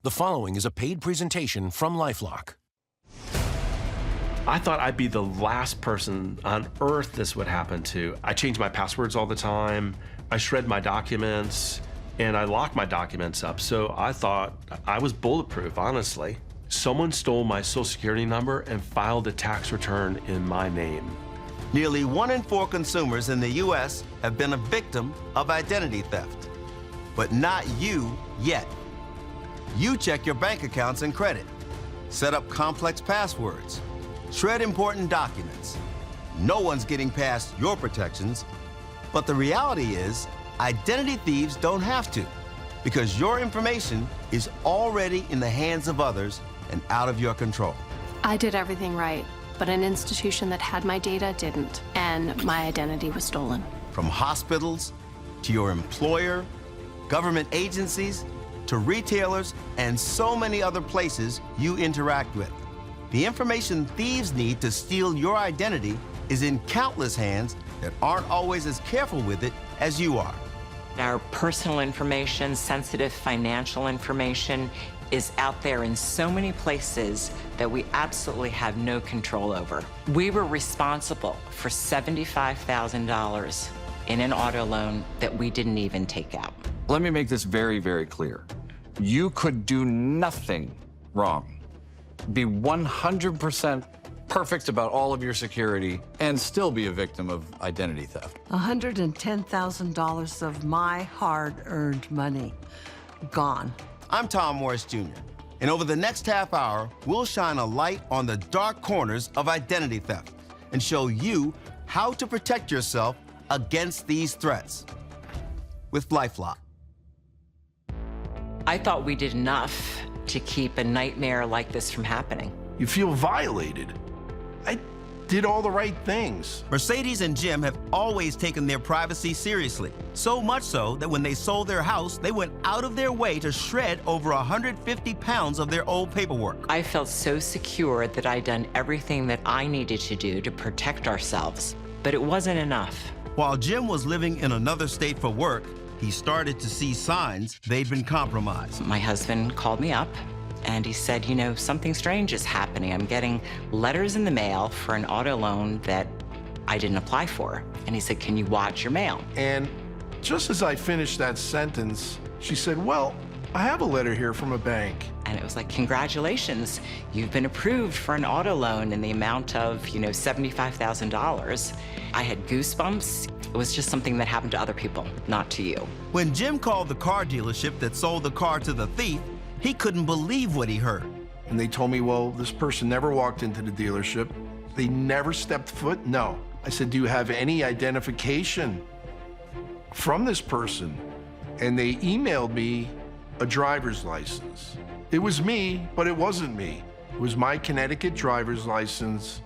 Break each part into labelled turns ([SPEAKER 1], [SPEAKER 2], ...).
[SPEAKER 1] The following is a paid presentation from LifeLock.
[SPEAKER 2] I thought I'd be the last person on earth this would happen to. I change my passwords all the time. I shred my documents, and I lock my documents up. So I thought I was bulletproof, honestly. Someone stole my Social Security number and filed a tax return in my name.
[SPEAKER 3] Nearly 1 in 4 consumers in the U.S. have been a victim of identity theft. But not you yet. You check your bank accounts and credit, set up complex passwords, shred important documents. No one's getting past your protections. But the reality is, identity thieves don't have to, because your information is already in the hands of others and out of your control.
[SPEAKER 4] I did everything right, but an institution that had my data didn't, and my identity was stolen.
[SPEAKER 3] From hospitals to your employer, government agencies, to retailers, and so many other places you interact with. The information thieves need to steal your identity is in countless hands that aren't always as careful with it as you are.
[SPEAKER 5] Our personal information, sensitive financial information, is out there in so many places that we absolutely have no control over. We were responsible for $75,000 in an auto loan that we didn't even take out.
[SPEAKER 6] Let me make this very, very clear. You could do nothing wrong, be 100% perfect about all of your security, and still be a victim of identity theft.
[SPEAKER 7] $110,000 of my hard-earned money gone.
[SPEAKER 3] I'm Tom Morris Jr., and over the next half hour, we'll shine a light on the dark corners of identity theft and show you how to protect yourself against these threats with LifeLock.
[SPEAKER 5] I thought we did enough to keep a nightmare like this from happening.
[SPEAKER 2] You feel violated. I did all the right things.
[SPEAKER 3] Mercedes and Jim have always taken their privacy seriously. So much so that when they sold their house, they went out of their way to shred over 150 pounds of their old paperwork.
[SPEAKER 5] I felt so secure that I'd done everything that I needed to do to protect ourselves, but it wasn't enough.
[SPEAKER 3] While Jim was living in another state for work, he started to see signs they'd been compromised.
[SPEAKER 5] My husband called me up and he said, you know, something strange is happening. I'm getting letters in the mail for an auto loan that I didn't apply for. And he said, can you watch your mail?
[SPEAKER 8] And just as I finished that sentence, she said, well, I have a letter here from a bank.
[SPEAKER 5] And it was like, congratulations, you've been approved for an auto loan in the amount of, you know, $75,000. I had goosebumps. It was just something that happened to other people, not to you.
[SPEAKER 3] When Jim called the car dealership that sold the car to the thief, he couldn't believe what he heard.
[SPEAKER 8] And they told me, well, this person never walked into the dealership. They never stepped foot? No. I said, do you have any identification from this person? And they emailed me a driver's license. It was me, but it wasn't me. It was my Connecticut driver's license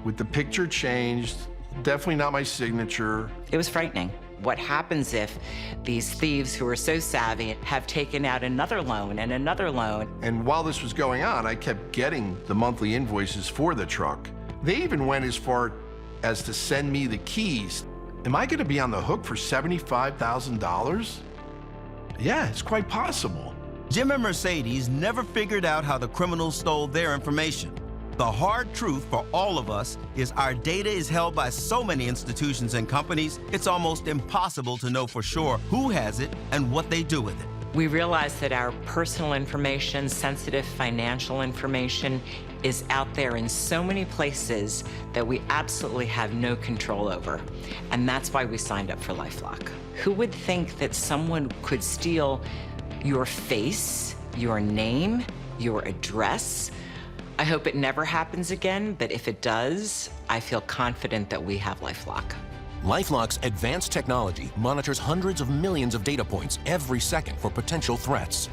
[SPEAKER 8] with the picture changed, definitely not my signature.
[SPEAKER 5] It was frightening. What happens if these thieves who are so savvy have taken out another loan and another loan?
[SPEAKER 8] And while this was going on, I kept getting the monthly invoices for the truck. They even went as far as to send me the keys. Am I gonna be on the hook for $75,000? Yeah, it's quite possible.
[SPEAKER 3] Jim and Mercedes never figured out how the criminals stole their information. The hard truth for all of us is our data is held by so many institutions and companies, it's almost impossible to know for sure who has it and what they do with it.
[SPEAKER 5] We realize that our personal information, sensitive financial information, is out there in so many places that we absolutely have no control over. And that's why we signed up for LifeLock. Who would think that someone could steal your face, your name, your address? I hope it never happens again, but if it does, I feel confident that we have LifeLock.
[SPEAKER 1] LifeLock's advanced technology monitors hundreds of millions of data points every second for potential threats,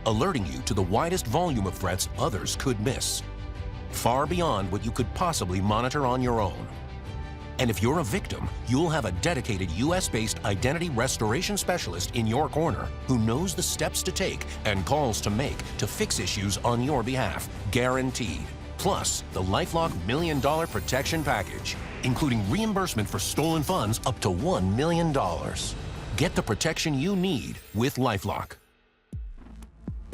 [SPEAKER 1] alerting you to the widest volume of threats others could miss, far beyond what you could possibly monitor on your own. And if you're a victim, you'll have a dedicated US-based identity restoration specialist in your corner who knows the steps to take and calls to make to fix issues on your behalf, guaranteed. Plus, the LifeLock $1 Million Protection Package, including reimbursement for stolen funds up to $1 million. Get the protection you need with LifeLock.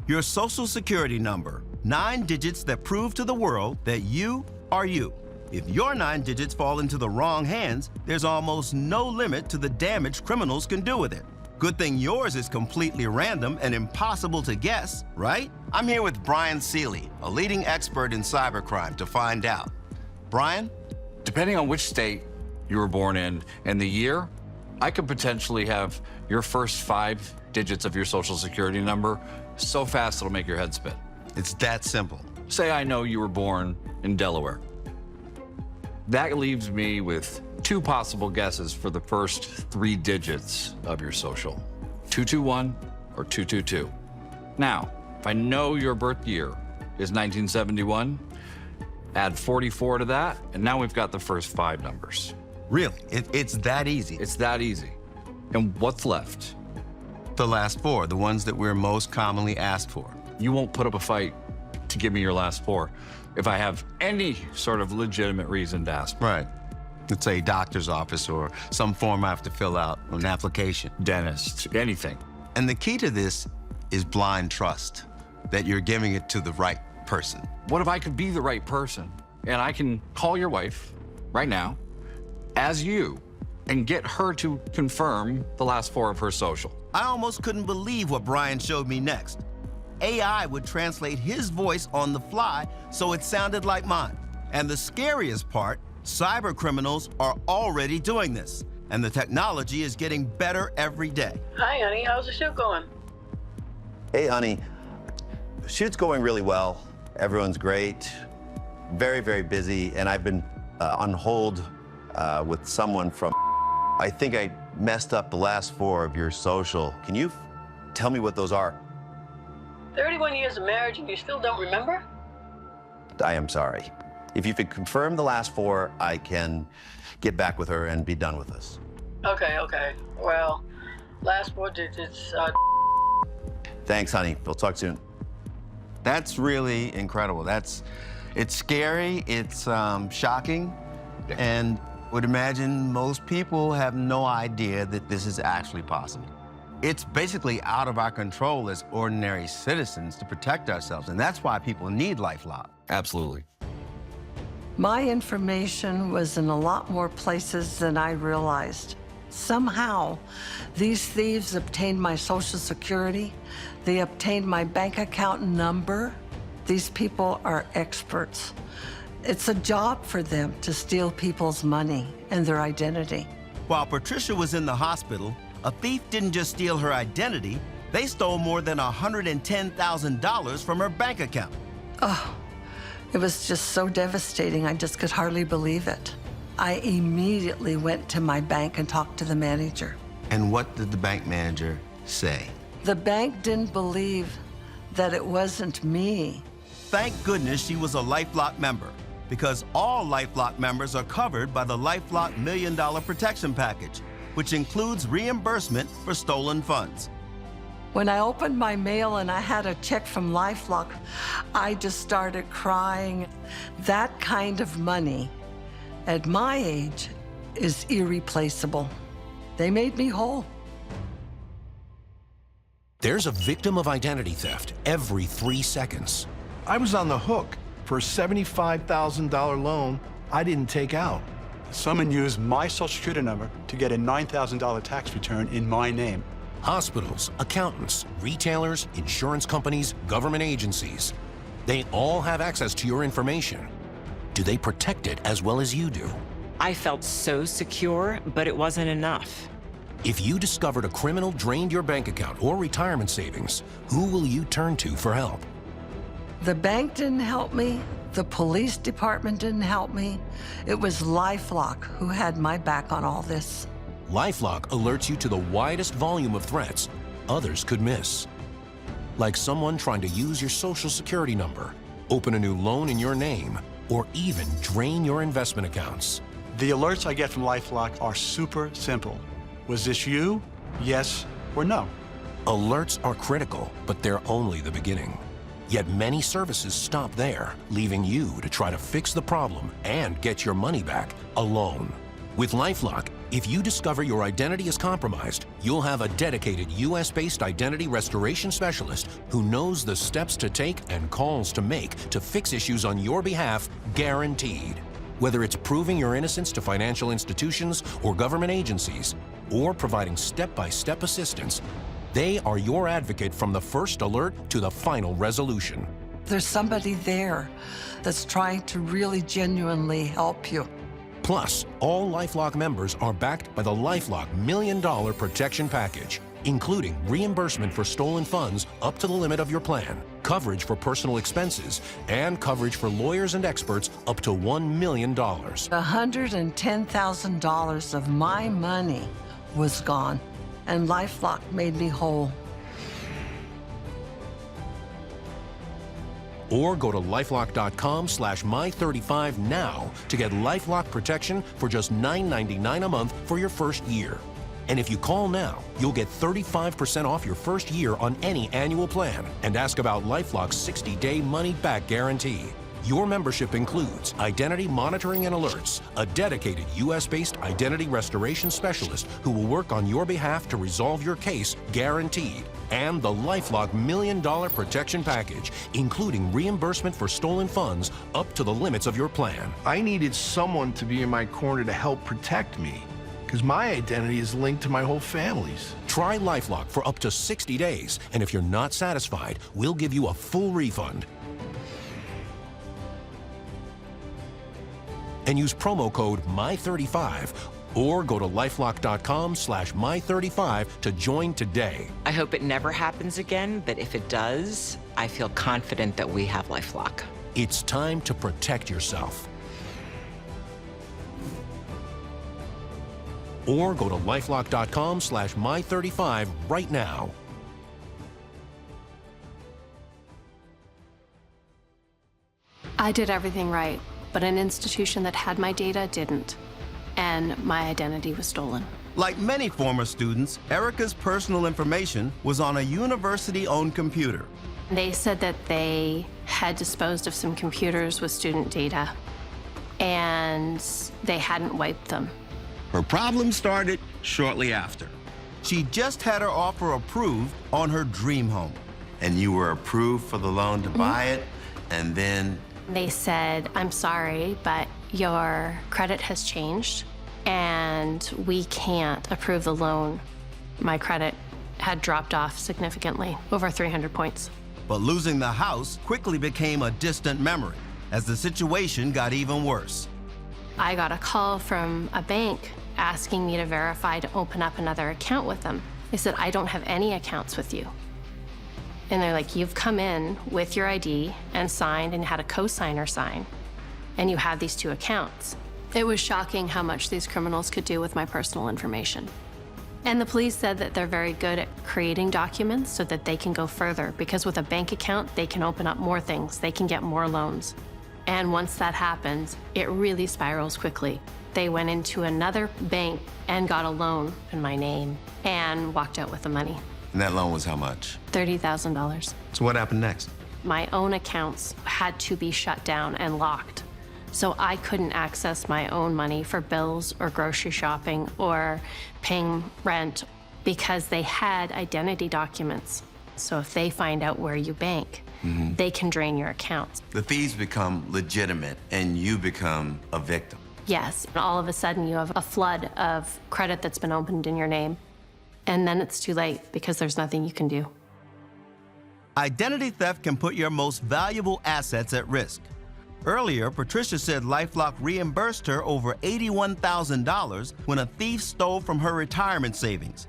[SPEAKER 3] Your social security number, 9 digits that prove to the world that you are you. If your 9 digits fall into the wrong hands, there's almost no limit to the damage criminals can do with it. Good thing yours is completely random and impossible to guess, right? I'm here with Brian Seeley, a leading expert in cybercrime, to find out. Brian?
[SPEAKER 6] Depending on which state you were born in and the year, I could potentially have your first 5 digits of your social security number so fast it'll make your head spin.
[SPEAKER 3] It's that simple.
[SPEAKER 6] Say I know you were born in Delaware. That leaves me with 2 possible guesses for the first 3 digits of your social, 221 or 222. Now, if I know your birth year is 1971, add 44 to that, and now we've got the first 5 numbers.
[SPEAKER 3] Really, it's that easy.
[SPEAKER 6] It's that easy. And what's left?
[SPEAKER 3] The last 4, the ones that we're most commonly asked for.
[SPEAKER 6] You won't put up a fight to give me your last 4 if I have any sort of legitimate reason to ask.
[SPEAKER 3] Right. Let's say doctor's office or some form I have to fill out, an application.
[SPEAKER 6] Dentist, anything.
[SPEAKER 3] And the key to this is blind trust, that you're giving it to the right person.
[SPEAKER 6] What if I could be the right person and I can call your wife right now as you and get her to confirm the last 4 of her social?
[SPEAKER 3] I almost couldn't believe what Brian showed me next. AI would translate his voice on the fly so it sounded like mine. And the scariest part, cyber criminals are already doing this, and the technology is getting better every day.
[SPEAKER 9] Hi, honey. How's the shoot going?
[SPEAKER 10] Hey, honey. Shoot's going really well. Everyone's great. Very, very busy, and I've been on hold with someone from... I think I messed up the last 4 of your social. Can you tell me what those are?
[SPEAKER 9] 31 years of marriage and you still don't remember?
[SPEAKER 10] I am sorry. If you could confirm the last 4, I can get back with her and be done with this.
[SPEAKER 9] Okay. Well, last 4 digits,
[SPEAKER 10] Thanks, honey. We'll talk soon.
[SPEAKER 3] That's really incredible. It's scary, it's shocking, and would imagine most people have no idea that this is actually possible. It's basically out of our control as ordinary citizens to protect ourselves, and that's why people need LifeLock.
[SPEAKER 6] Absolutely.
[SPEAKER 7] My information was in a lot more places than I realized. Somehow, these thieves obtained my Social Security. They obtained my bank account number. These people are experts. It's a job for them to steal people's money and their identity.
[SPEAKER 3] While Patricia was in the hospital, a thief didn't just steal her identity, they stole more than $110,000 from her bank account.
[SPEAKER 7] Oh, it was just so devastating, I just could hardly believe it. I immediately went to my bank and talked to the manager.
[SPEAKER 3] And what did the bank manager say?
[SPEAKER 7] The bank didn't believe that it wasn't me.
[SPEAKER 3] Thank goodness she was a LifeLock member, because all LifeLock members are covered by the LifeLock $1 Million Protection Package, which includes reimbursement for stolen funds.
[SPEAKER 7] When I opened my mail and I had a check from LifeLock, I just started crying. That kind of money, at my age, is irreplaceable. They made me whole.
[SPEAKER 1] There's a victim of identity theft every 3 seconds.
[SPEAKER 8] I was on the hook for a $75,000 loan I didn't take out.
[SPEAKER 11] Someone used my Social Security number to get a $9,000 tax return in my name.
[SPEAKER 1] Hospitals, accountants, retailers, insurance companies, government agencies. They all have access to your information. Do they protect it as well as you do?
[SPEAKER 5] I felt so secure, but it wasn't enough.
[SPEAKER 1] If you discovered a criminal drained your bank account or retirement savings, who will you turn to for help?
[SPEAKER 7] The bank didn't help me. The police department didn't help me. It was LifeLock who had my back on all this.
[SPEAKER 1] LifeLock alerts you to the widest volume of threats others could miss. Like someone trying to use your Social Security number, open a new loan in your name, or even drain your investment accounts.
[SPEAKER 11] The alerts I get from LifeLock are super simple. Was this you? Yes or no?
[SPEAKER 1] Alerts are critical, but they're only the beginning. Yet many services stop there, leaving you to try to fix the problem and get your money back alone. With LifeLock, If you discover your identity is compromised, you'll have a dedicated U.S.-based identity restoration specialist who knows the steps to take and calls to make to fix issues on your behalf, guaranteed. Whether it's proving your innocence to financial institutions or government agencies, or providing step-by-step assistance, they are your advocate from the first alert to the final resolution.
[SPEAKER 7] There's somebody there that's trying to really genuinely help you.
[SPEAKER 1] Plus, all LifeLock members are backed by the LifeLock $1 Million Protection Package, including reimbursement for stolen funds up to the limit of your plan, coverage for personal expenses, and coverage for lawyers and experts up to $1 million.
[SPEAKER 7] $110,000 of my money was gone, and LifeLock made me whole.
[SPEAKER 1] Or go to LifeLock.com/My35 now to get LifeLock protection for just $9.99 a month for your first year. And if you call now, you'll get 35% off your first year on any annual plan, and ask about LifeLock's 60-day money-back guarantee. Your membership includes identity monitoring and alerts, a dedicated U.S.-based identity restoration specialist who will work on your behalf to resolve your case, guaranteed, and the LifeLock $1 Million Protection Package, including reimbursement for stolen funds up to the limits of your plan.
[SPEAKER 8] I needed someone to be in my corner to help protect me, because my identity is linked to my whole family's.
[SPEAKER 1] Try LifeLock for up to 60 days, and if you're not satisfied, we'll give you a full refund. And use promo code MY35 or go to LifeLock.com/My35 to join today.
[SPEAKER 5] I hope it never happens again, but if it does, I feel confident that we have LifeLock.
[SPEAKER 1] It's time to protect yourself. Or go to LifeLock.com/My35 right now.
[SPEAKER 4] I did everything right, but an institution that had my data didn't, and my identity was stolen.
[SPEAKER 3] Like many former students, Erica's personal information was on a university-owned computer.
[SPEAKER 4] They said that they had disposed of some computers with student data, and they hadn't wiped them.
[SPEAKER 3] Her problem started shortly after. She just had her offer approved on her dream home. And you were approved for the loan to buy it, and then...
[SPEAKER 4] They said, I'm sorry, but your credit has changed, and we can't approve the loan. My credit had dropped off significantly, over 300 points.
[SPEAKER 3] But losing the house quickly became a distant memory as the situation got even worse.
[SPEAKER 4] I got a call from a bank asking me to verify to open up another account with them. They said, I don't have any accounts with you. And they're like, you've come in with your ID and signed and had a co-signer sign, and you had these two accounts. It was shocking how much these criminals could do with my personal information. And the police said that they're very good at creating documents so that they can go further, because with a bank account, they can open up more things, they can get more loans. And once that happens, it really spirals quickly. They went into another bank and got a loan in my name and walked out with the money.
[SPEAKER 3] And that loan was how much?
[SPEAKER 4] $30,000.
[SPEAKER 3] So what happened next?
[SPEAKER 4] My own accounts had to be shut down and locked. So I couldn't access my own money for bills or grocery shopping or paying rent because they had identity documents. So if they find out where you bank, they can drain your accounts.
[SPEAKER 3] The thieves become legitimate and you become a victim.
[SPEAKER 4] Yes, and all of a sudden you have a flood of credit that's been opened in your name. And then it's too late because there's nothing you can do.
[SPEAKER 3] Identity theft can put your most valuable assets at risk. Earlier, Patricia said LifeLock reimbursed her over $81,000 when a thief stole from her retirement savings.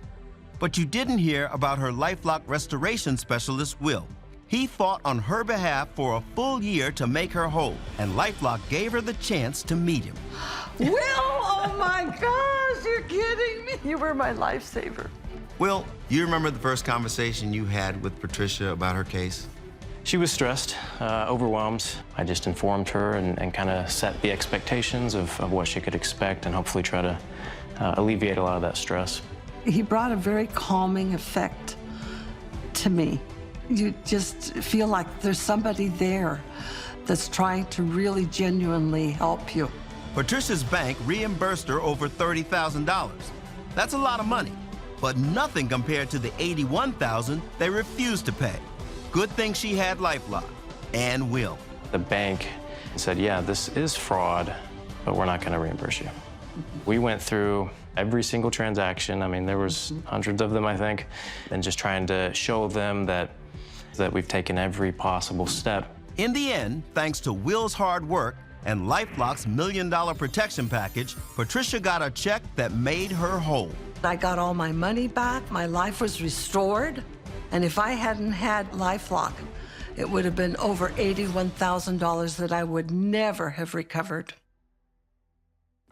[SPEAKER 3] But you didn't hear about her LifeLock restoration specialist, Will. He fought on her behalf for a full year to make her whole, and LifeLock gave her the chance to meet him.
[SPEAKER 7] Will, oh my gosh, you're kidding me. You were my lifesaver.
[SPEAKER 3] Will, you remember the first conversation you had with Patricia about her case?
[SPEAKER 12] She was stressed, overwhelmed. I just informed her and kind of set the expectations of what she could expect and hopefully try to alleviate a lot of that stress.
[SPEAKER 7] He brought a very calming effect to me. You just feel like there's somebody there that's trying to really genuinely help you.
[SPEAKER 3] Patricia's bank reimbursed her over $30,000. That's a lot of money, but nothing compared to the $81,000 they refused to pay. Good thing she had LifeLock and will.
[SPEAKER 12] The bank said, yeah, this is fraud, but we're not going to reimburse you. We went through every single transaction. I mean, there was hundreds of them, I think, and just trying to show them that we've taken every possible step.
[SPEAKER 3] In the end, thanks to Will's hard work and LifeLock's $1 million protection package, Patricia got a check that made her whole.
[SPEAKER 7] I got all my money back, my life was restored, and if I hadn't had LifeLock, it would have been over $81,000 that I would never have recovered.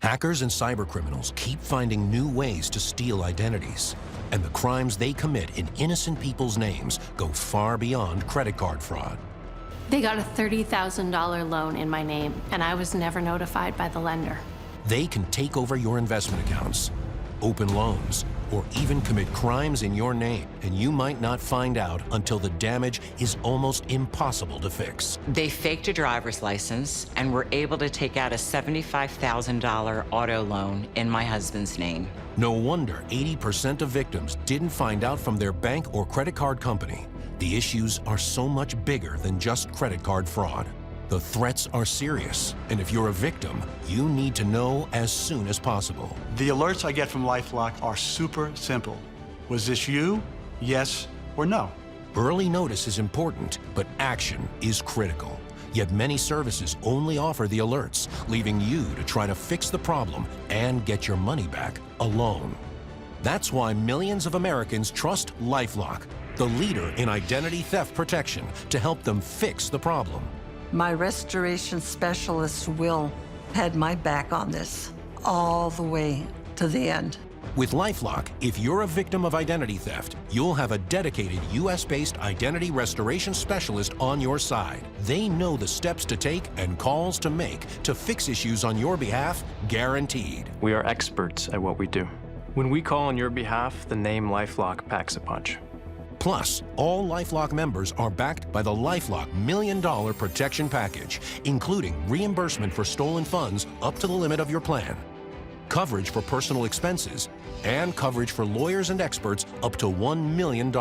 [SPEAKER 1] Hackers and cybercriminals keep finding new ways to steal identities, and the crimes they commit in innocent people's names go far beyond credit card fraud.
[SPEAKER 4] They got a $30,000 loan in my name, and I was never notified by the lender.
[SPEAKER 1] They can take over your investment accounts, open loans, or even commit crimes in your name, and you might not find out until the damage is almost impossible to fix.
[SPEAKER 5] They faked a driver's license and were able to take out a $75,000 auto loan in my husband's name.
[SPEAKER 1] No wonder 80% of victims didn't find out from their bank or credit card company. The issues are so much bigger than just credit card fraud. The threats are serious, and if you're a victim, you need to know as soon as possible.
[SPEAKER 11] The alerts I get from LifeLock are super simple. Was this you? Yes or no?
[SPEAKER 1] Early notice is important, but action is critical. Yet many services only offer the alerts, leaving you to try to fix the problem and get your money back alone. That's why millions of Americans trust LifeLock, the leader in identity theft protection, to help them fix the problem.
[SPEAKER 7] My restoration specialist, Will, had my back on this all the way to the end.
[SPEAKER 1] With LifeLock, if you're a victim of identity theft, you'll have a dedicated US-based identity restoration specialist on your side. They know the steps to take and calls to make to fix issues on your behalf, guaranteed.
[SPEAKER 12] We are experts at what we do. When we call on your behalf, the name LifeLock packs a punch.
[SPEAKER 1] Plus, all LifeLock members are backed by the LifeLock $1 million protection package, including reimbursement for stolen funds up to the limit of your plan, coverage for personal expenses, and coverage for lawyers and experts up to $1 million.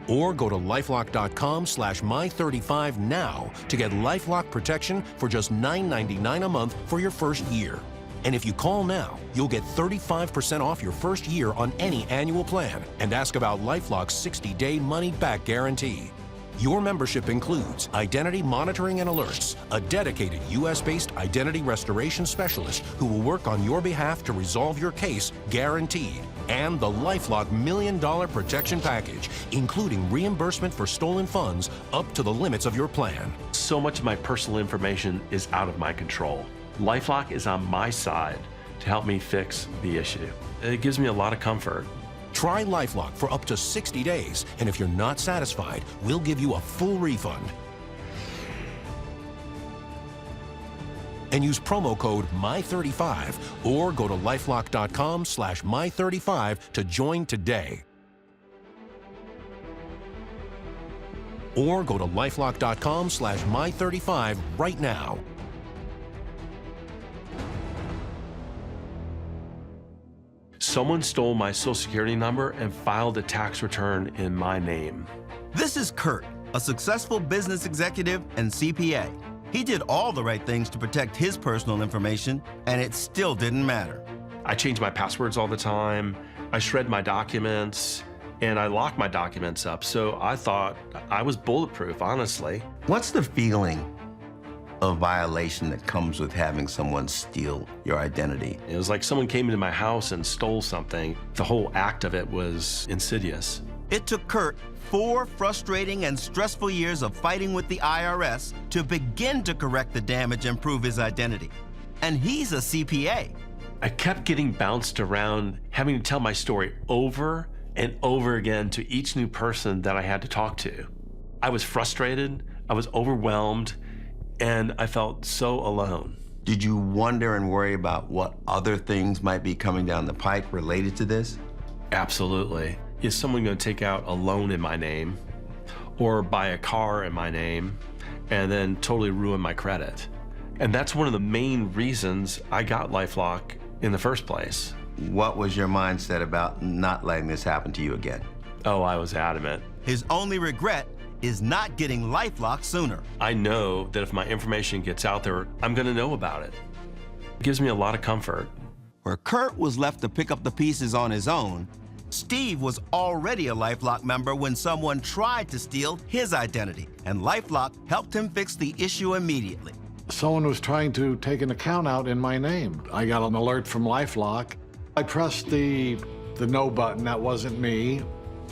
[SPEAKER 1] Or go to LifeLock.com/My35 now to get LifeLock protection for just $9.99 a month for your first year. And if you call now, you'll get 35% off your first year on any annual plan, and ask about LifeLock's 60-day money-back guarantee. Your membership includes identity monitoring and alerts, a dedicated US-based identity restoration specialist who will work on your behalf to resolve your case, guaranteed, and the LifeLock $1 million protection package, including reimbursement for stolen funds up to the limits of your plan.
[SPEAKER 2] So much of my personal information is out of my control. LifeLock is on my side to help me fix the issue. It gives me a lot of comfort.
[SPEAKER 1] Try LifeLock for up to 60 days, and if you're not satisfied, we'll give you a full refund. And use promo code MY35 or go to LifeLock.com/My35 to join today. Or go to LifeLock.com/My35 right now.
[SPEAKER 2] Someone stole my Social Security number and filed a tax return in my name.
[SPEAKER 3] This is Kurt, a successful business executive and CPA. He did all the right things to protect his personal information, and it still didn't matter.
[SPEAKER 2] I change my passwords all the time. I shred my documents, and I lock my documents up. So I thought I was bulletproof, honestly.
[SPEAKER 3] What's the feeling of violation that comes with having someone steal your identity?
[SPEAKER 2] It was like someone came into my house and stole something. The whole act of it was insidious.
[SPEAKER 3] It took Kurt 4 frustrating and stressful years of fighting with the IRS to begin to correct the damage and prove his identity. And he's a CPA.
[SPEAKER 2] I kept getting bounced around, having to tell my story over and over again to each new person that I had to talk to. I was frustrated, I was overwhelmed, and I felt so alone.
[SPEAKER 3] Did you wonder and worry about what other things might be coming down the pipe related to this?
[SPEAKER 2] Absolutely. Is someone going to take out a loan in my name or buy a car in my name? and then totally ruin my credit. And that's one of the main reasons I got LifeLock in the first place.
[SPEAKER 3] What was your mindset about not letting this happen to you again?
[SPEAKER 2] Oh, I was adamant.
[SPEAKER 3] His only regret is not getting LifeLock sooner.
[SPEAKER 2] I know that if my information gets out there, I'm gonna know about it. It gives me a lot of comfort.
[SPEAKER 3] Where Kurt was left to pick up the pieces on his own, Steve was already a LifeLock member when someone tried to steal his identity, and LifeLock helped him fix the issue immediately.
[SPEAKER 13] Someone was trying to take an account out in my name. I got an alert from LifeLock. I pressed the no button, that wasn't me,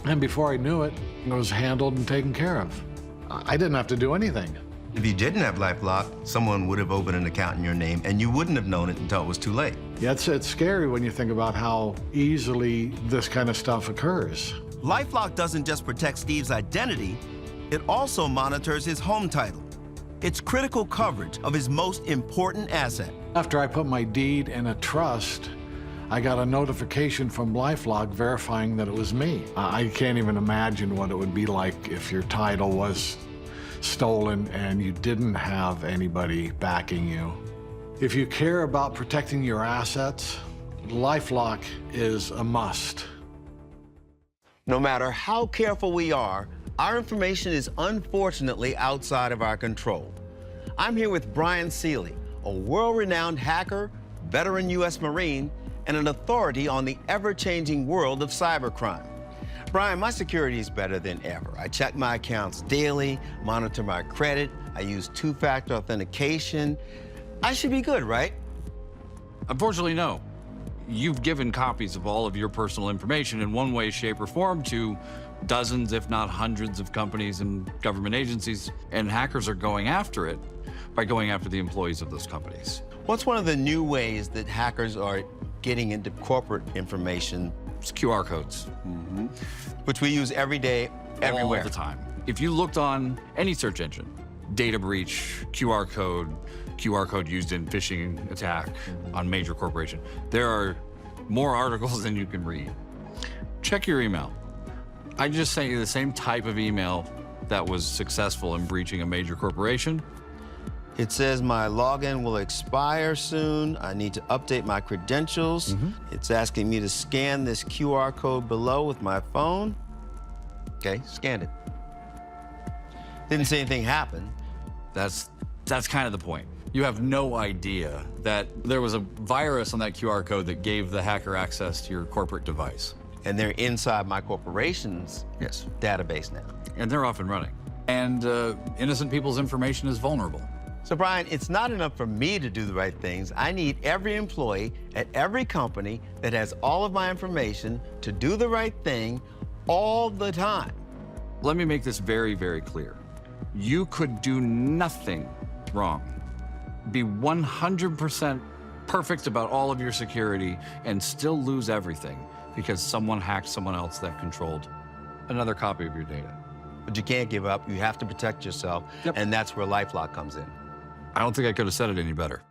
[SPEAKER 13] and before I knew it, it was handled and taken care of. I didn't have to do anything.
[SPEAKER 3] If you didn't have LifeLock, someone would have opened an account in your name, and you wouldn't have known it until it was too late.
[SPEAKER 13] Yeah, it's scary when you think about how easily this kind of stuff occurs.
[SPEAKER 3] LifeLock doesn't just protect Steve's identity, it also monitors his home title. It's critical coverage of his most important asset.
[SPEAKER 13] After I put my deed in a trust, I got a notification from LifeLock verifying that it was me. I can't even imagine what it would be like if your title was stolen and you didn't have anybody backing you. If you care about protecting your assets, LifeLock is a must.
[SPEAKER 3] No matter how careful we are, our information is unfortunately outside of our control. I'm here with Brian Seeley, a world-renowned hacker, veteran U.S. Marine, and an authority on the ever-changing world of cybercrime. Brian, my security is better than ever. I check my accounts daily, monitor my credit, I use two-factor authentication. I should be good, right?
[SPEAKER 6] Unfortunately, no. You've given copies of all of your personal information in one way, shape, or form to dozens, if not hundreds, of companies and government agencies, and hackers are going after it by going after the employees of those companies.
[SPEAKER 3] What's one of the new ways that hackers are getting into corporate information?
[SPEAKER 6] It's QR codes.
[SPEAKER 3] Which we use every day, everywhere.
[SPEAKER 6] All the time. If you looked on any search engine, data breach, QR code used in phishing attack on major corporation, there are more articles than you can read. Check your email. I just sent you the same type of email that was successful in breaching a major corporation.
[SPEAKER 3] It says my login will expire soon. I need to update my credentials. It's asking me to scan this QR code below with my phone. Okay, scanned it. Didn't say anything happened.
[SPEAKER 6] That's kind of the point. You have no idea that there was a virus on that QR code that gave the hacker access to your corporate device.
[SPEAKER 3] And they're inside my corporation's database now.
[SPEAKER 6] And they're off and running. And innocent people's information is vulnerable.
[SPEAKER 3] So Brian, it's not enough for me to do the right things. I need every employee at every company that has all of my information to do the right thing all the time.
[SPEAKER 6] Let me make this very, very clear. You could do nothing wrong. Be 100% perfect about all of your security and still lose everything because someone hacked someone else that controlled another copy of your data.
[SPEAKER 3] But you can't give up. You have to protect yourself. And that's where LifeLock comes in.
[SPEAKER 6] I don't think I could have said it any better.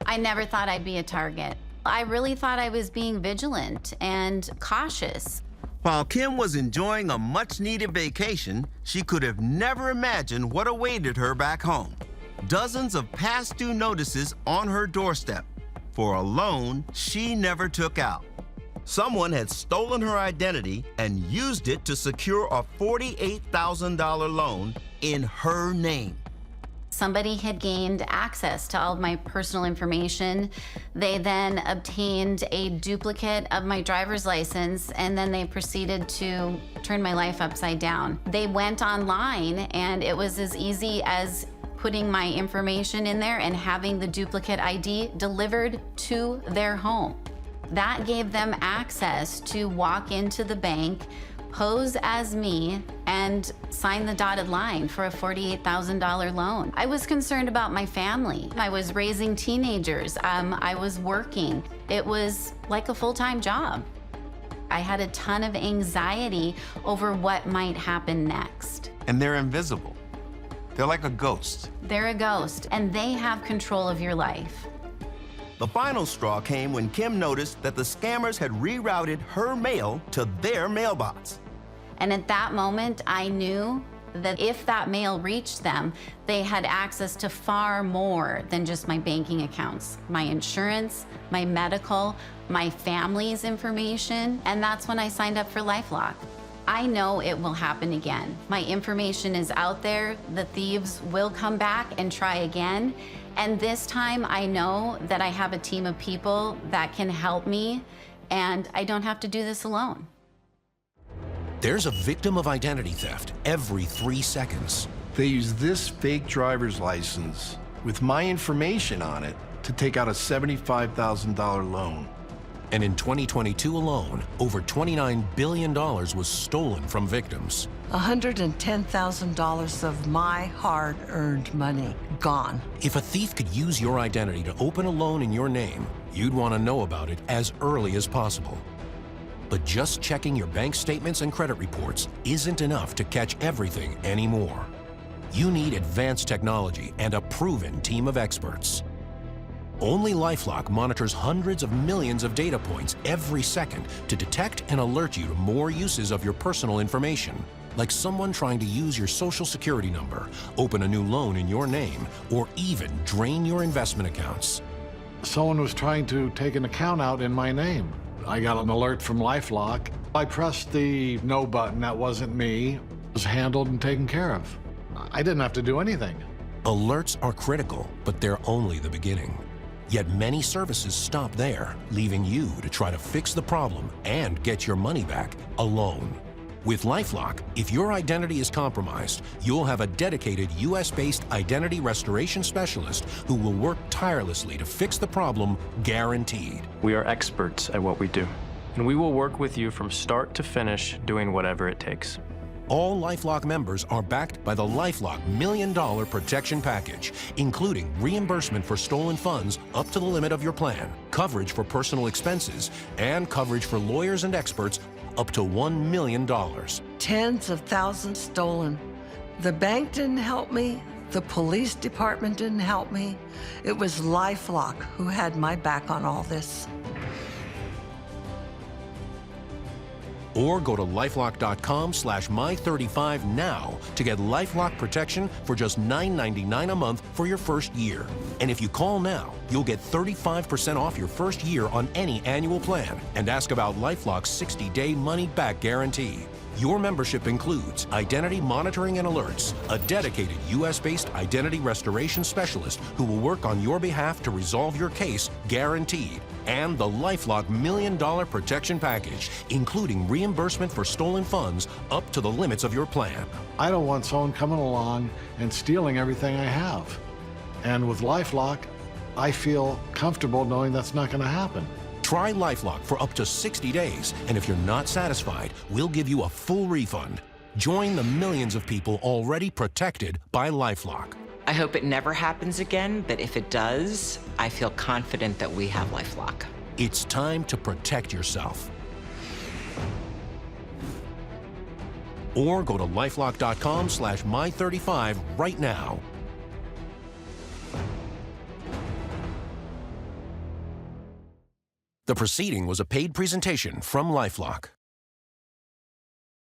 [SPEAKER 14] I never thought I'd be a target. I really thought I was being vigilant and cautious.
[SPEAKER 3] While Kim was enjoying a much-needed vacation, she could have never imagined what awaited her back home. Dozens of past due notices on her doorstep for a loan she never took out. Someone had stolen her identity and used it to secure a $48,000 loan in her name.
[SPEAKER 14] Somebody had gained access to all of my personal information. They then obtained a duplicate of my driver's license, and then they proceeded to turn my life upside down. They went online, and it was as easy as putting my information in there and having the duplicate ID delivered to their home. That gave them access to walk into the bank, pose as me, and sign the dotted line for a $48,000 loan. I was concerned about my family. I was raising teenagers. I was working. It was like a full-time job. I had a ton of anxiety over what might happen next.
[SPEAKER 3] And they're invisible. They're like a ghost.
[SPEAKER 14] They're a ghost, and they have control of your life.
[SPEAKER 3] The final straw came when Kim noticed that the scammers had rerouted her mail to their mailbox.
[SPEAKER 14] And at that moment, I knew that if that mail reached them, they had access to far more than just my banking accounts, my insurance, my medical, my family's information, and that's when I signed up for LifeLock. I know it will happen again. My information is out there, the thieves will come back and try again, and this time I know that I have a team of people that can help me, and I don't have to do this alone.
[SPEAKER 1] There's a victim of identity theft every 3 seconds.
[SPEAKER 8] They use this fake driver's license with my information on it to take out a $75,000 loan.
[SPEAKER 1] And in 2022 alone, over $29 billion was stolen from victims.
[SPEAKER 7] $110,000 of my hard-earned money gone.
[SPEAKER 1] If a thief could use your identity to open a loan in your name, you'd want to know about it as early as possible. But just checking your bank statements and credit reports isn't enough to catch everything anymore. You need advanced technology and a proven team of experts. Only LifeLock monitors hundreds of millions of data points every second to detect and alert you to more uses of your personal information, like someone trying to use your social security number, open a new loan in your name, or even drain your investment accounts.
[SPEAKER 13] Someone was trying to take an account out in my name. I got an alert from LifeLock. I pressed the no button. That wasn't me. It was handled and taken care of. I didn't have to do anything.
[SPEAKER 1] Alerts are critical, but they're only the beginning. Yet many services stop there, leaving you to try to fix the problem and get your money back alone. With LifeLock, if your identity is compromised, you'll have a dedicated US-based identity restoration specialist who will work tirelessly to fix the problem, guaranteed.
[SPEAKER 12] We are experts at what we do, and we will work with you from start to finish doing whatever it takes.
[SPEAKER 1] All LifeLock members are backed by the LifeLock $1 Million Protection Package, including reimbursement for stolen funds up to the limit of your plan, coverage for personal expenses, and coverage for lawyers and experts up to $1 million.
[SPEAKER 7] Tens of thousands stolen. The bank didn't help me. The police department didn't help me. It was LifeLock who had my back on all this.
[SPEAKER 1] Or go to lifelock.com/my35 now to get LifeLock protection for just $9.99 a month for your first year. And if you call now, you'll get 35% off your first year on any annual plan and ask about LifeLock's 60-day money-back guarantee. Your membership includes identity monitoring and alerts, a dedicated US-based identity restoration specialist who will work on your behalf to resolve your case, guaranteed, and the LifeLock $1 Million Protection Package, including reimbursement for stolen funds up to the limits of your plan.
[SPEAKER 13] I don't want someone coming along and stealing everything I have. And with LifeLock, I feel comfortable knowing that's not going to happen.
[SPEAKER 1] Try LifeLock for up to 60 days, and if you're not satisfied, we'll give you a full refund. Join the millions of people already protected by LifeLock.
[SPEAKER 5] I hope it never happens again, but if it does, I feel confident that we have LifeLock.
[SPEAKER 1] It's time to protect yourself. Or go to lifelock.com/my35 right now. The proceeding was a paid presentation from LifeLock.